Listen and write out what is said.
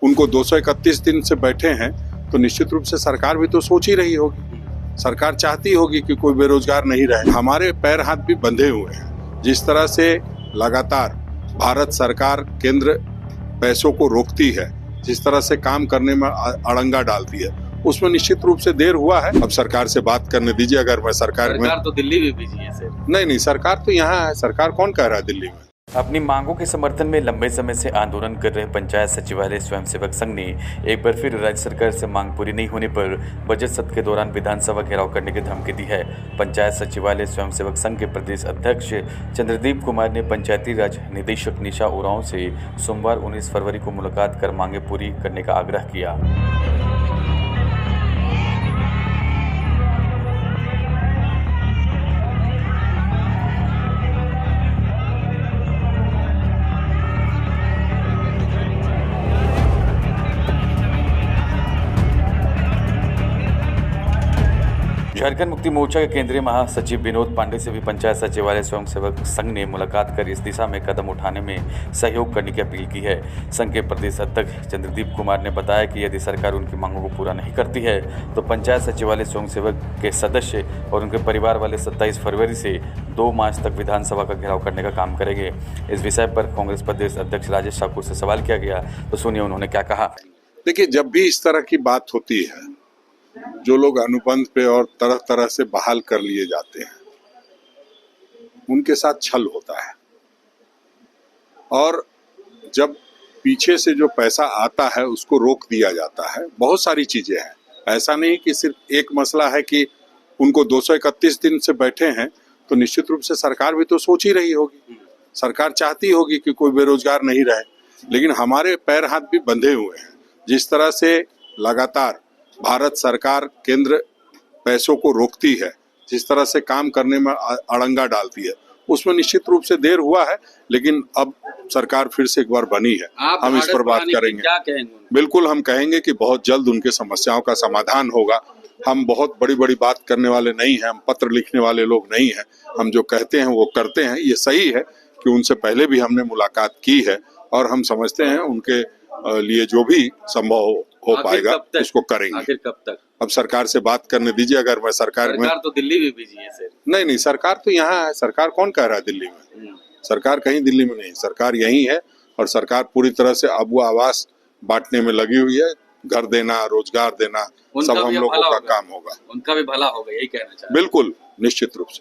उनको 231 दिन से बैठे हैं, तो निश्चित रूप से सरकार भी तो सोच ही रही होगी, सरकार चाहती होगी कि कोई बेरोजगार नहीं रहे। हमारे पैर हाथ भी बंधे हुए हैं। जिस तरह से लगातार भारत सरकार केंद्र पैसों को रोकती है, जिस तरह से काम करने में अड़ंगा डालती है, उसमें निश्चित रूप से देर हुआ है। अब सरकार से बात करने दीजिए। अगर मैं सरकार तो दिल्ली भी बिजी है सर। नहीं, सरकार तो यहाँ है। सरकार कौन कह रहा है दिल्ली में? अपनी मांगों के समर्थन में लंबे समय से आंदोलन कर रहे पंचायत सचिवालय स्वयंसेवक संघ ने एक बार फिर राज्य सरकार से मांग पूरी नहीं होने पर बजट सत्र के दौरान विधानसभा घेराव करने की धमकी दी है। पंचायत सचिवालय स्वयंसेवक संघ के प्रदेश अध्यक्ष चंद्रदीप कुमार ने पंचायती राज निदेशक निशा उरांव से सोमवार 19 फरवरी को मुलाकात कर मांगे पूरी करने का आग्रह किया। झारखंड मुक्ति मोर्चा के केंद्रीय महासचिव विनोद पांडे से भी पंचायत सचिवालय स्वयंसेवक संघ ने मुलाकात कर इस दिशा में कदम उठाने में सहयोग करने की अपील की है। संघ के प्रदेश अध्यक्ष चंद्रदीप कुमार ने बताया कि यदि सरकार उनकी मांगों को पूरा नहीं करती है तो पंचायत सचिवालय स्वयंसेवक के सदस्य और उनके परिवार वाले 27 फरवरी से 2 मार्च तक विधानसभा का घेराव करने का काम करेंगे। इस विषय पर कांग्रेस प्रदेश अध्यक्ष राजेश ठाकुर से सवाल किया गया तो सुनिए उन्होंने क्या कहा। देखिए, जब भी इस तरह की बात होती है, जो लोग अनुबंध पे और तरह तरह से बहाल कर लिए जाते हैं, उनके साथ छल होता है। और जब पीछे से जो पैसा आता है उसको रोक दिया जाता है। बहुत सारी चीजें हैं, ऐसा नहीं कि सिर्फ एक मसला है कि उनको 231 दिन से बैठे हैं, तो निश्चित रूप से सरकार भी तो सोच ही रही होगी, सरकार चाहती होगी कि कोई बेरोजगार नहीं रहे। लेकिन हमारे पैर हाथ भी बंधे हुए हैं। जिस तरह से लगातार भारत सरकार केंद्र पैसों को रोकती है, जिस तरह से काम करने में अड़ंगा डालती है, उसमें निश्चित रूप से देर हुआ है। लेकिन अब सरकार फिर से एक बार बनी है, हम इस पर बात करेंगे। क्या कहेंगे? बिल्कुल, हम कहेंगे कि बहुत जल्द उनके समस्याओं का समाधान होगा। हम बहुत बड़ी बड़ी बात करने वाले नहीं हैं, हम पत्र लिखने वाले लोग नहीं हैं। हम जो कहते हैं वो करते हैं। ये सही है कि उनसे पहले भी हमने मुलाकात की है और हम समझते हैं उनके लिए जो भी संभव हो पाएगा उसको करेंगे। आखिर कब तक? अब सरकार से बात करने दीजिए। अगर मैं सरकार तो दिल्ली भी बिजी है सर। नहीं, सरकार तो यहाँ है। सरकार कौन कह रहा है दिल्ली में? सरकार कहीं दिल्ली में नहीं, सरकार यहीं है। और सरकार पूरी तरह से अब वो आवास बांटने में लगी हुई है। घर देना, रोजगार देना, सब हम लोगों का काम होगा। उनका भी भला होगा, यही कहना चाहते हैं। बिल्कुल, निश्चित रूप से।